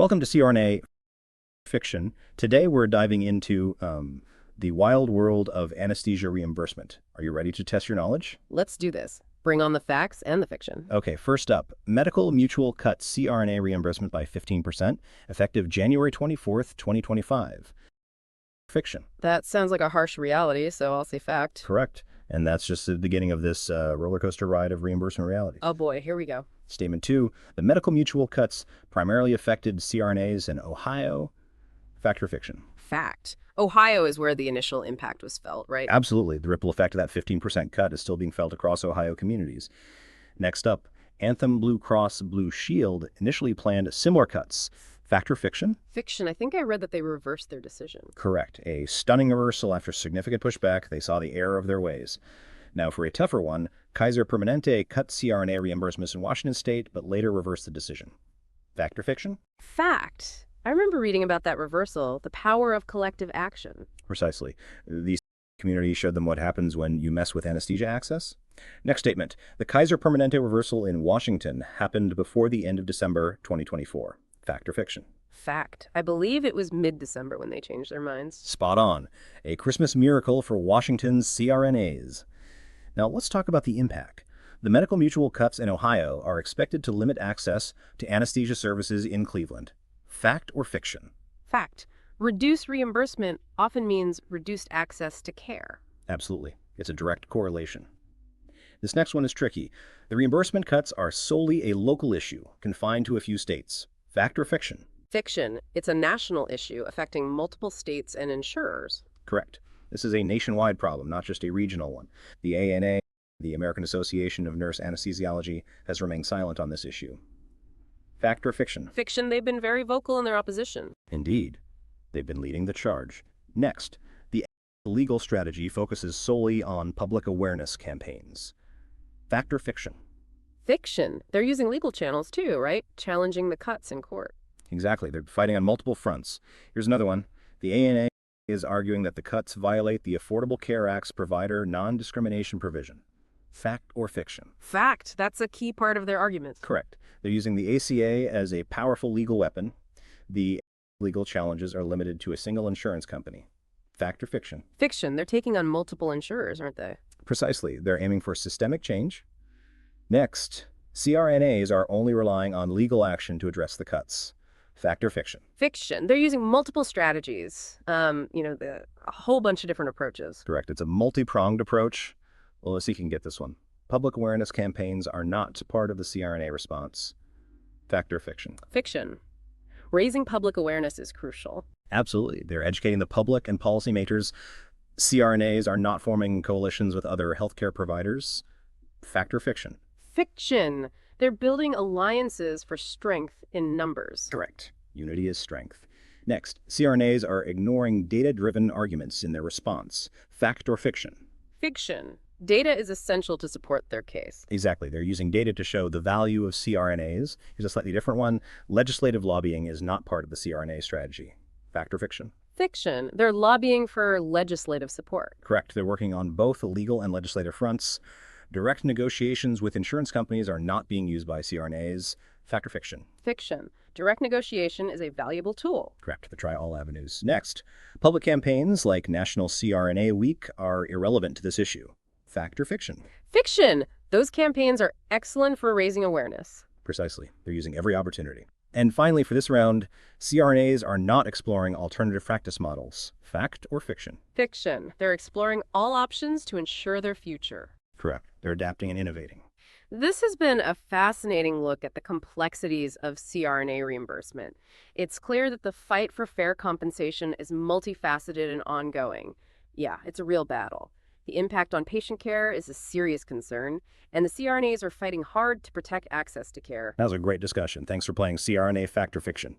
Welcome to CRNA Fiction. Today we're diving into the wild world of anesthesia reimbursement. Are you ready to test your knowledge? Let's do this. Bring on the facts and the fiction. Okay, first up, Medical Mutual cuts CRNA reimbursement by 15%, effective January 24th, 2025. Fiction. That sounds like a harsh reality, so I'll say fact. Correct. And that's just the beginning of this roller coaster ride of reimbursement reality. Oh boy, here we go. Statement 2, the Medical Mutual cuts primarily affected CRNAs in Ohio. Fact or fiction? Fact. Ohio is where the initial impact was felt, right? Absolutely. The ripple effect of that 15% cut is still being felt across Ohio communities. Next up, Anthem Blue Cross Blue Shield initially planned similar cuts. Fact or fiction? Fiction. I think I read that they reversed their decision. Correct. A stunning reversal after significant pushback. They saw the error of their ways. Now, for a tougher one, Kaiser Permanente cut CRNA reimbursements in Washington state, but later reversed the decision. Fact or fiction? Fact. I remember reading about that reversal, the power of collective action. Precisely. The community showed them what happens when you mess with anesthesia access. Next statement. The Kaiser Permanente reversal in Washington happened before the end of December 2024. Fact or fiction? Fact. I believe it was mid-December when they changed their minds. Spot on. A Christmas miracle for Washington's CRNAs. Now let's talk about the impact. The Medical Mutual cuts in Ohio are expected to limit access to anesthesia services in Cleveland. Fact or fiction? Fact. Reduced reimbursement often means reduced access to care. Absolutely. It's a direct correlation. This next one is tricky. The reimbursement cuts are solely a local issue, confined to a few states. Fact or fiction? Fiction. It's a national issue affecting multiple states and insurers. Correct. This is a nationwide problem, not just a regional one. The AANA, the American Association of Nurse Anesthesiology, has remained silent on this issue. Fact or fiction? Fiction. They've been very vocal in their opposition. Indeed. They've been leading the charge. Next, the legal strategy focuses solely on public awareness campaigns. Fact or fiction? Fiction. They're using legal channels too, right? Challenging the cuts in court. Exactly. They're fighting on multiple fronts. Here's another one. The AANA is arguing that the cuts violate the Affordable Care Act's provider non-discrimination provision. Fact or fiction? Fact. That's a key part of their argument. Correct. They're using the ACA as a powerful legal weapon. The legal challenges are limited to a single insurance company. Fact or fiction? Fiction. They're taking on multiple insurers, aren't they? Precisely. They're aiming for systemic change. Next, CRNAs are only relying on legal action to address the cuts. Fact or fiction? Fiction. They're using multiple strategies. A whole bunch of different approaches. Correct. It's a multi-pronged approach. Well, let's see if you can get this one. Public awareness campaigns are not part of the CRNA response. Fact or fiction? Fiction. Raising public awareness is crucial. Absolutely. They're educating the public and policymakers. CRNAs are not forming coalitions with other healthcare providers. Fact or fiction? Fiction. They're building alliances for strength in numbers. Correct. Unity is strength. Next, CRNAs are ignoring data-driven arguments in their response. Fact or fiction? Fiction. Data is essential to support their case. Exactly. They're using data to show the value of CRNAs. Here's a slightly different one. Legislative lobbying is not part of the CRNA strategy. Fact or fiction? Fiction. They're lobbying for legislative support. Correct. They're working on both legal and legislative fronts. Direct negotiations with insurance companies are not being used by CRNAs. Fact or fiction? Fiction. Direct negotiation is a valuable tool. Correct. They try all avenues. Next, public campaigns like National CRNA Week are irrelevant to this issue. Fact or fiction? Fiction. Those campaigns are excellent for raising awareness. Precisely. They're using every opportunity. And finally, for this round, CRNAs are not exploring alternative practice models. Fact or fiction? Fiction. They're exploring all options to ensure their future. Correct. They're adapting and innovating. This has been a fascinating look at the complexities of CRNA reimbursement. It's clear that the fight for fair compensation is multifaceted and ongoing. Yeah, it's a real battle. The impact on patient care is a serious concern, and the CRNAs are fighting hard to protect access to care. That was a great discussion. Thanks for playing CRNA Fact or Fiction.